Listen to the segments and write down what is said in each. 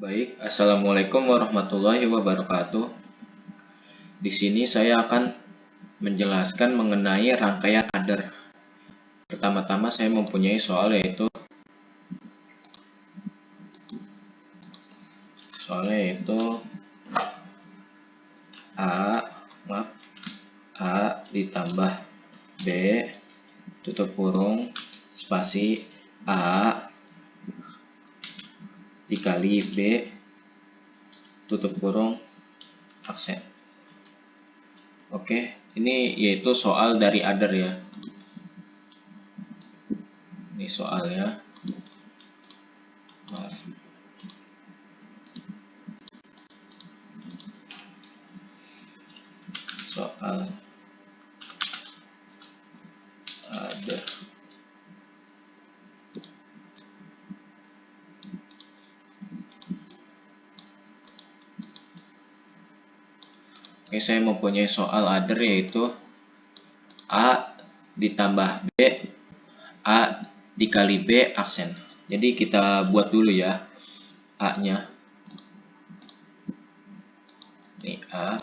Baik, Assalamualaikum warahmatullahi wabarakatuh. Di sini saya akan menjelaskan mengenai rangkaian adder. Pertama-tama saya mempunyai soal yaitu A ditambah B tutup kurung spasi A dikali B tutup kurung aksen. Oke, ini yaitu soal dari adder ya. Ini soalnya. Maaf. Soal adder. Oke, saya mempunyai soal adder yaitu A ditambah B, A dikali B aksen. Jadi kita buat dulu ya A-nya. Ini A.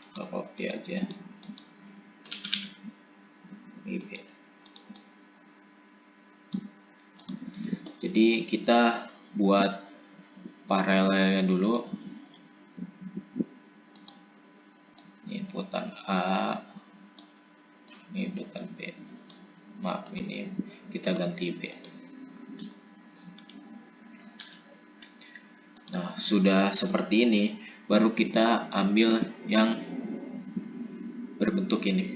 Kita copy aja. Ini B. Jadi kita buat paralelnya dulu. Ini inputan A, ini inputan B. Maaf, ini kita ganti B. Nah, sudah seperti ini, baru kita ambil yang berbentuk ini.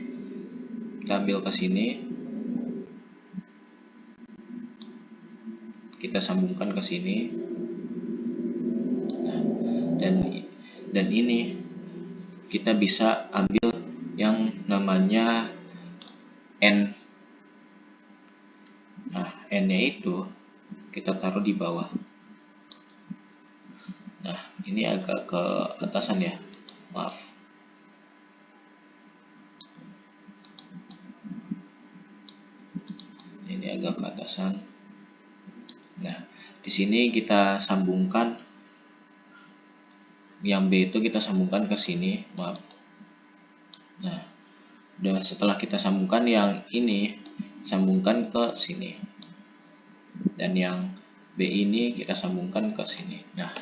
Kita ambil ke sini, kita sambungkan ke sini. Nah, dan ini kita bisa ambil yang namanya N. Nah, N-nya itu kita taruh di bawah. Nah, ini agak ke atasan ya. Maaf. Ini agak ke atasan. Nah, di sini kita sambungkan yang B itu kita sambungkan ke sini, maaf. Nah, setelah kita sambungkan yang ini sambungkan ke sini. Dan yang B ini kita sambungkan ke sini. Nah,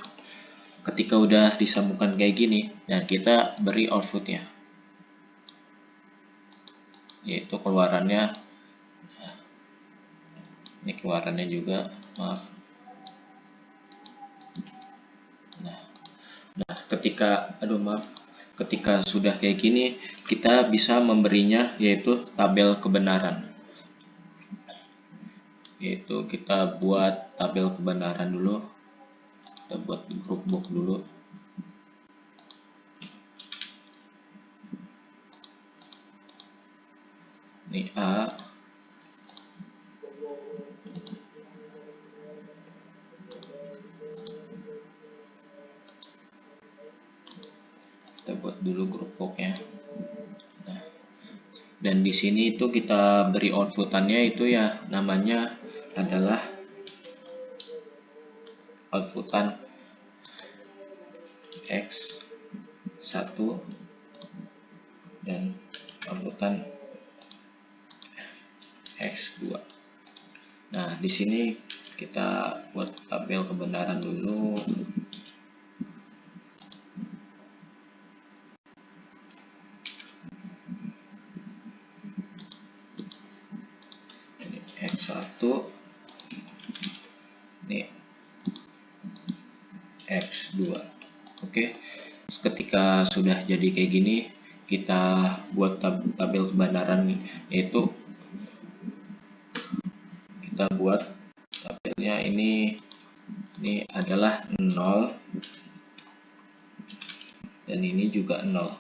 ketika udah disambungkan kayak gini, nah kita beri outputnya. Yaitu keluarannya. Nah, ini keluarannya juga, maaf. Nah, ketika sudah kayak gini, kita bisa memberinya yaitu tabel kebenaran. Yaitu kita buat tabel kebenaran dulu. Kita buat grup box dulu. Ini A. Kita buat dulu grup box-nya. Nah, dan di sini itu kita beri outputannya itu ya namanya adalah outputan X1 dan outputan X2. Nah, di sini kita buat tabel kebenaran dulu. Ini X1, ini X2. Oke. Ketika sudah jadi kayak gini, kita buat tabel kebenaran yaitu kita buat tabelnya ini adalah 0 dan ini juga 0.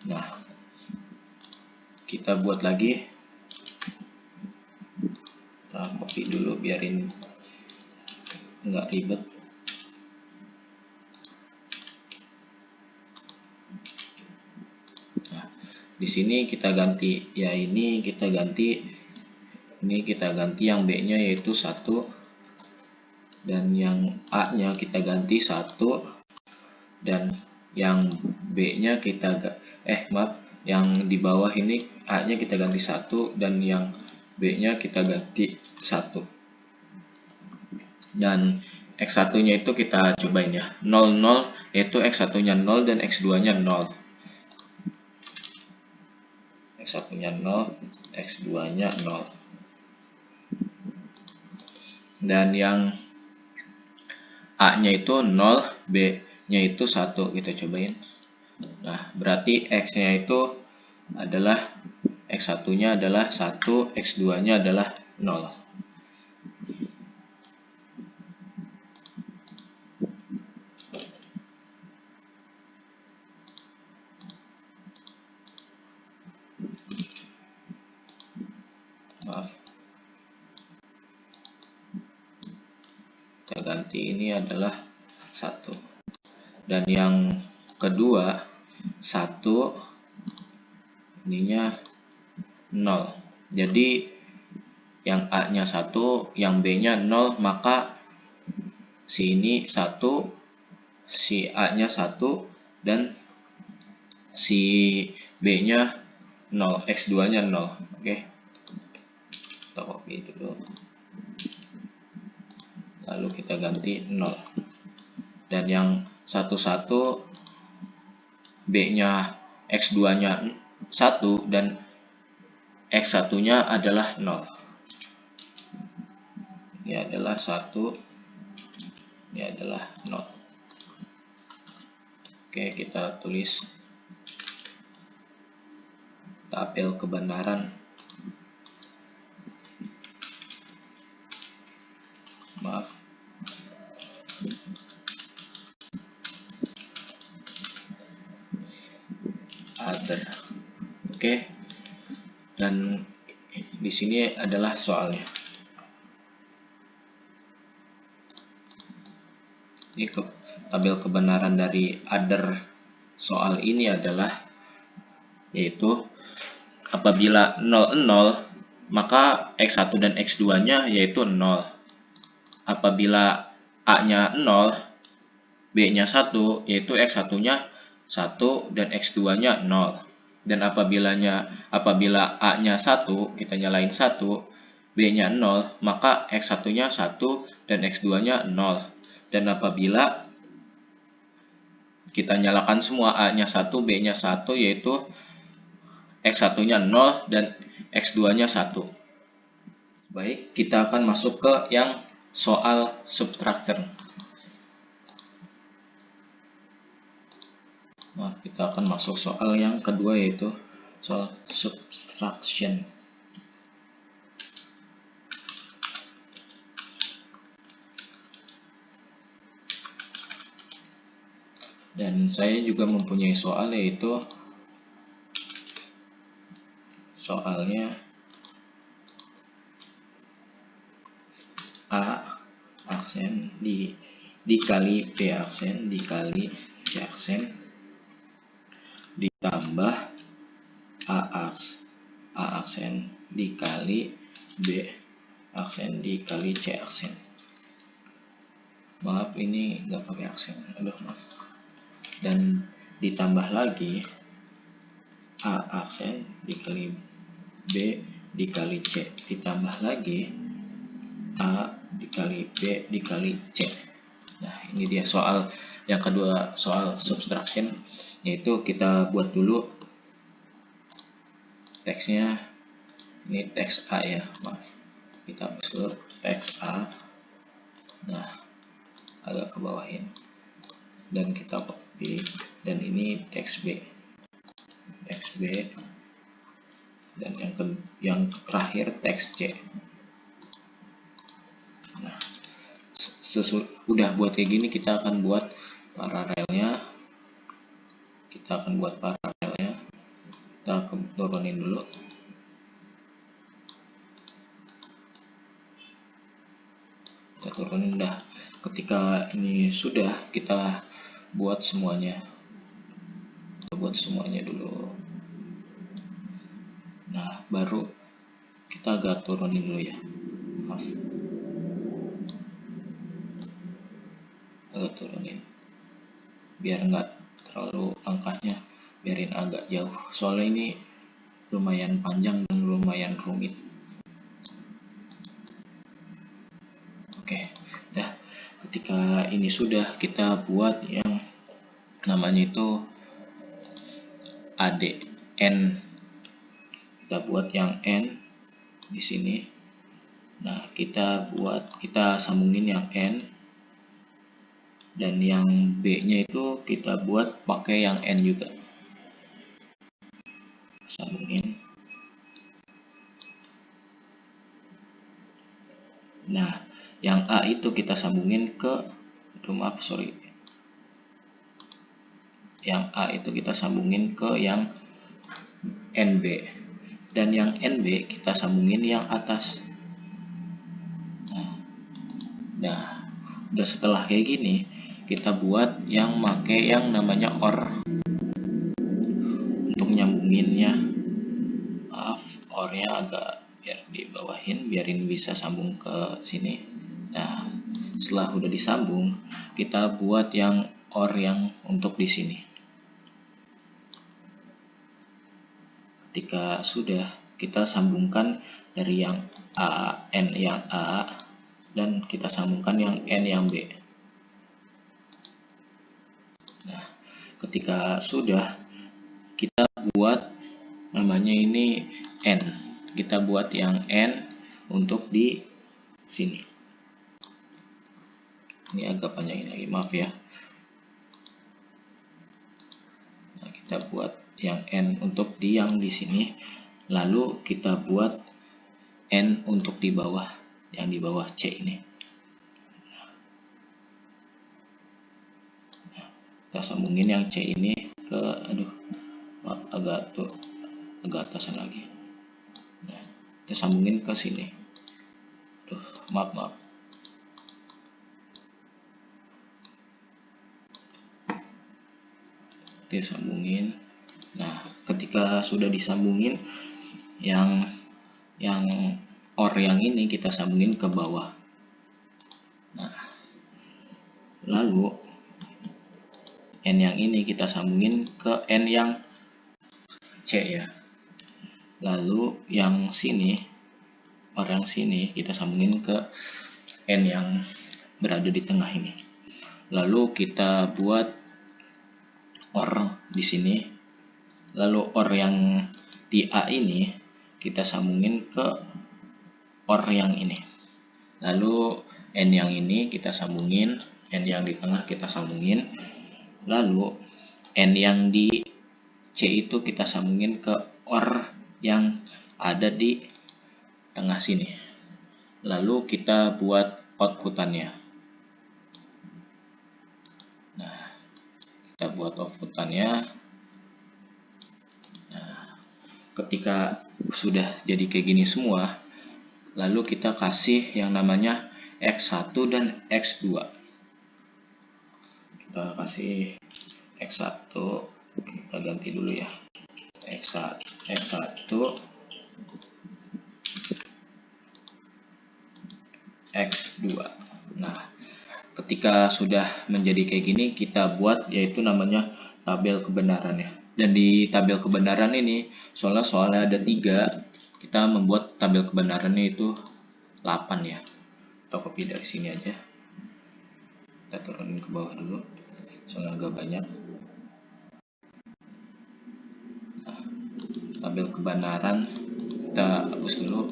Nah, kita buat lagi, kita copy dulu biarin nggak ribet. Nah, di sini kita ganti ya, ini kita ganti yang B-nya yaitu 1, dan yang A-nya kita ganti 1, dan yang B-nya yang di bawah ini A-nya kita ganti 1, dan yang B-nya kita ganti 1. Dan X1-nya itu kita cobain ya. 0, 0, yaitu X1-nya 0 dan X2-nya 0. X1-nya 0, X2-nya 0. Dan yang A-nya itu 0, B-nya itu 1. Kita cobain. Nah, berarti X-nya itu adalah X1-nya adalah 1, X2-nya adalah 0. Maaf. Kita ganti ini adalah 1. Dan yang kedua 1, ininya 0. Jadi yang A-nya 1, yang B-nya 0, maka si ini 1, si A-nya 1, dan si B-nya 0, X2-nya 0. Oke. Kita copy dulu. Lalu kita ganti 0. Dan yang 1, 1, B-nya X2-nya 1 dan X1-nya adalah 0. Ini adalah 1, ini adalah 0. Oke, kita tulis tabel kebenaran. Maaf. Other. Oke. Dan di sini adalah soalnya. Ini tabel kebenaran dari other soal ini adalah yaitu apabila 0, 0, maka X1 dan X2-nya yaitu 0. Apabila A-nya 0, B-nya 1, yaitu X1-nya 1 dan X2-nya 0. Dan apabila A-nya 1, kita nyalain 1, B-nya 0, maka X1-nya 1 dan X2-nya 0. Dan apabila kita nyalakan semua, A-nya 1, B-nya 1, yaitu X1-nya 0 dan X2-nya 1. Baik, kita akan masuk ke yang soal subtraction. Nah, kita akan masuk soal yang kedua, yaitu soal subtraction. Dan saya juga mempunyai soal, yaitu soalnya A aksen dikali B aksen dikali C aksen ditambah A aksen dikali B aksen dikali C aksen. Maaf, ini nggak pakai aksen, aduh maaf. Dan ditambah lagi A aksen dikali B dikali C, ditambah lagi A dikali B dikali C. Nah, ini dia soal yang kedua, soal subtraction, yaitu kita buat dulu teksnya. Ini teks A ya, maaf, kita hapus dulu teks A. Nah, agak ke bawahin dan kita copy, dan ini teks B, dan yang terakhir teks C. Nah, udah buat kayak gini, kita akan buat paralelnya. Kita turunin dulu. Kita turunin dah. Ketika ini sudah, kita buat semuanya. Kita buat semuanya dulu. baru kita agak turunin dulu ya, maaf, agak turunin biar nggak terlalu langkahnya, biarin agak jauh soalnya ini lumayan panjang dan lumayan rumit. Oke, nah ketika ini sudah, kita buat yang namanya itu ADN. Kita buat yang N di sini. Nah, kita sambungin yang N, dan yang B-nya itu kita buat pakai yang N juga. Sambungin. Nah, yang A itu kita sambungin ke, yang A itu kita sambungin ke yang NB, dan yang NB kita sambungin yang atas. Nah, udah setelah kayak gini, kita buat yang make yang namanya OR. Untuk nyambunginnya, maaf, OR-nya agak biar dibawahin, biarin bisa sambung ke sini. Nah, setelah udah disambung, kita buat yang OR yang untuk di sini. Ketika sudah, kita sambungkan dari yang A, N yang A, dan kita sambungkan yang N yang B. Nah, ketika sudah, kita buat namanya ini N. Kita buat yang N untuk di sini. Ini agak panjangin lagi, maaf ya. Nah, kita buat yang N untuk yang di sini. Lalu kita buat N untuk di bawah, yang di bawah C ini. Nah, kita sambungin yang C ini ke, maaf, agak atasan lagi. Nah, kita sambungin ke sini. Maaf. Kita sambungin. Nah, ketika sudah disambungin, yang OR yang ini kita sambungin ke bawah. Nah, lalu N yang ini kita sambungin ke N yang C ya. Lalu yang sini, OR yang sini kita sambungin ke N yang berada di tengah ini. Lalu kita buat OR di sini. Lalu OR yang di A ini kita sambungin ke OR yang ini. Lalu N yang ini kita sambungin, N yang di tengah kita sambungin. Lalu N yang di C itu kita sambungin ke OR yang ada di tengah sini. Lalu kita buat outputannya. Nah, kita buat outputannya. Nah, ketika sudah jadi kayak gini semua, lalu kita kasih yang namanya X1 dan X2. Kita kasih X1, kita ganti dulu ya, X1, X2. Nah, ketika sudah menjadi kayak gini, kita buat yaitu namanya tabel kebenarannya. Dan di tabel kebenaran ini, soalnya ada 3, kita membuat tabel kebenarannya itu 8 ya. Kita copy dari sini aja. Kita turunin ke bawah dulu, soalnya agak banyak. Nah, tabel kebenaran kita hapus dulu.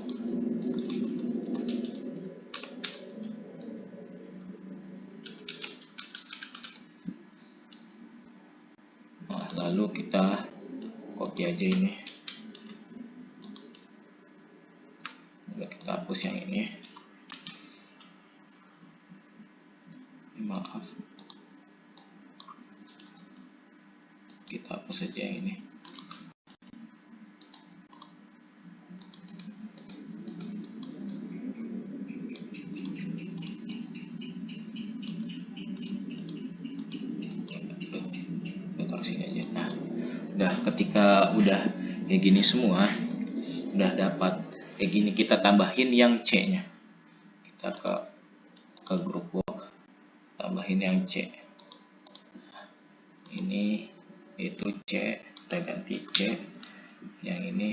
Nah, lalu kita copy aja ini. Lalu kita hapus yang ini. Maaf. Kita hapus saja yang ini. Taruh sini aja. Nah, ketika udah kayak gini semua, udah dapat kayak gini, kita tambahin yang C-nya. Kita ke group work, tambahin yang C. Ini itu C, kita ganti C. Yang ini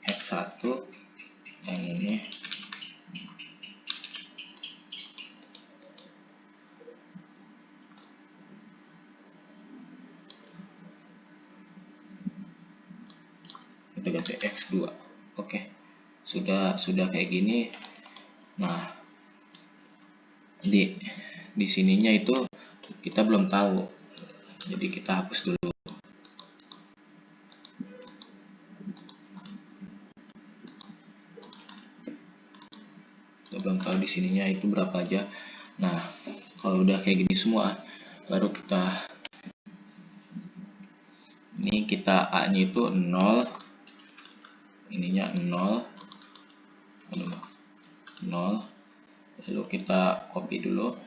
X1, yang ini kita ganti X2. Oke. Sudah kayak gini. Nah, di sininya itu kita belum tahu. Jadi kita hapus dulu. Kita belum tahu di sininya itu berapa aja. Nah, kalau udah kayak gini semua, baru ini kita A-nya itu 0, ininya 0, 0. Lalu kita copy dulu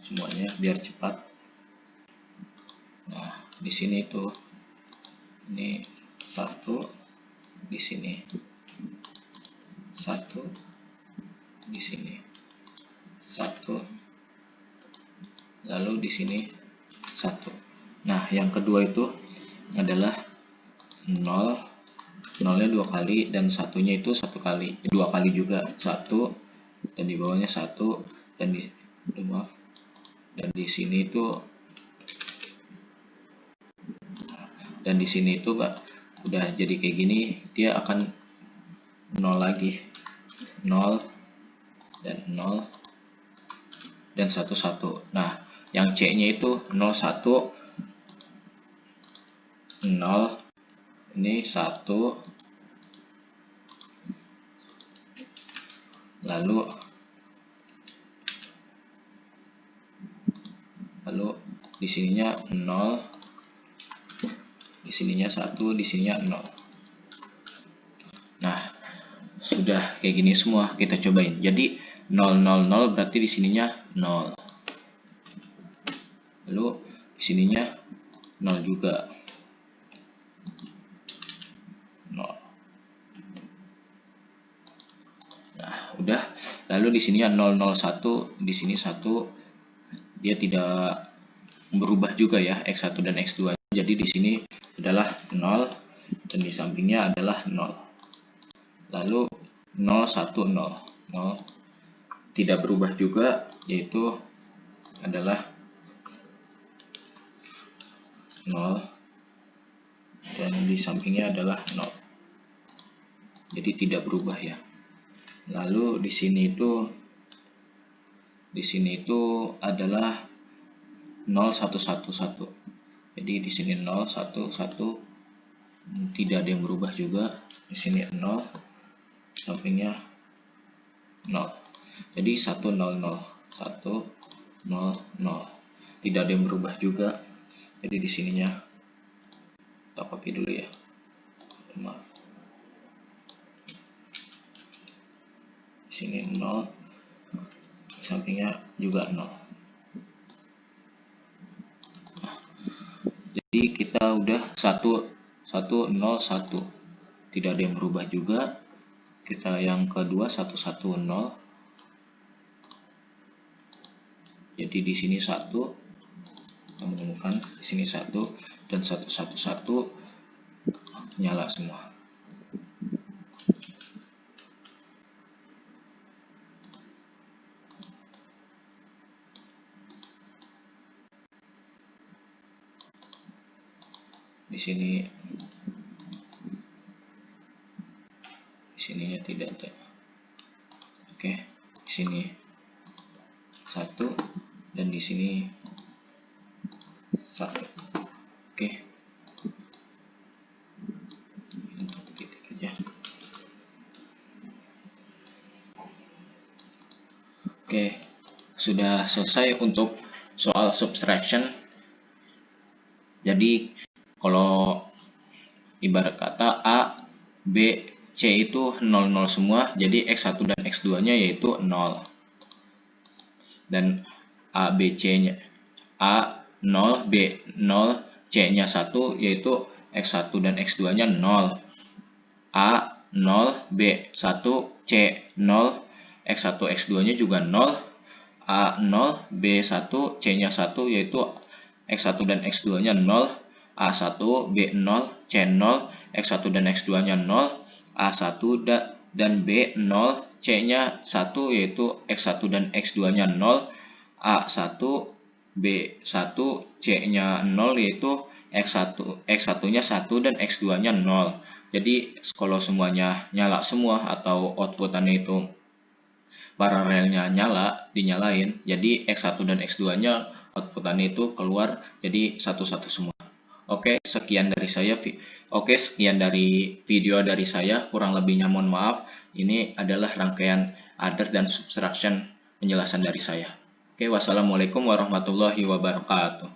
semuanya biar cepat. Nah, di sini itu ini 1, di sini 1, di sini 1, lalu di sini 1. Nah, yang kedua itu adalah 0, 0-nya 2 kali dan satunya itu 1 kali, 2 kali juga, 1 dan di bawahnya 1 dan di sini itu udah jadi kayak gini, dia akan 0 lagi, 0 dan 0 dan 1 1. Nah, yang C-nya itu 0 1, 0, ini 1, lalu di sininya 0, di sininya 1, di sininya 0. Nah, sudah kayak gini semua, kita cobain. Jadi 0 0 0 berarti di sininya 0. Lalu di sininya 0 juga. 0. Nah, udah. Lalu di sininya 0 0 1, di sini 1. Dia tidak berubah juga ya, X1 dan X2. Jadi di sini adalah 0 dan di sampingnya adalah 0. Lalu 0 1 0. 0 tidak berubah juga, yaitu adalah 0 dan di sampingnya adalah 0. Jadi tidak berubah ya. Lalu di sini itu adalah 0 1 1 1. Jadi di sini 0 1 1, tidak ada yang berubah juga. Di sini 0, sampingnya 0. Jadi 1 0 0 1 0 0. Tidak ada yang berubah juga. Jadi di sininya kita copy dulu ya. Maaf. Di sini 0, sampingnya juga 0. Nah, jadi kita udah 1 1 0 1. Tidak ada yang berubah juga. Kita yang kedua 1 1 0. Jadi di sini 1, kita menemukan di sini 1 dan 1 1 1 nyala semua. Di sininya tidak ada. Oke, di sini 1 dan di sini 1. Oke. Untuk titik aja. Oke, sudah selesai untuk soal subtraction. Jadi kalau ibarat kata A, B, C itu 0 0 semua, jadi X1 dan X2-nya yaitu 0. Dan A, B, C-nya A 0, B 0, C-nya 1 yaitu X1 dan X2 nya 0, A 0, B 1, C 0, X1 X2 nya juga 0, A 0, B 1, C nya 1, yaitu X1 dan X2 nya 0, A1, B 0, C 0, X1 dan X2 nya 0, A1 dan B 0, C nya 1, yaitu X1 dan X2 nya 0, A1, B 1, C nya 0, yaitu X1 nya 1 dan X2 nya 0. Jadi kalau semuanya nyala semua atau outputannya itu paralelnya dinyalain, jadi X1 dan X2 nya outputannya itu keluar jadi satu-satu semua. Oke, sekian dari video dari saya, kurang lebihnya mohon maaf. Ini adalah rangkaian adder dan subtraction penjelasan dari saya. Oke, wassalamualaikum warahmatullahi wabarakatuh.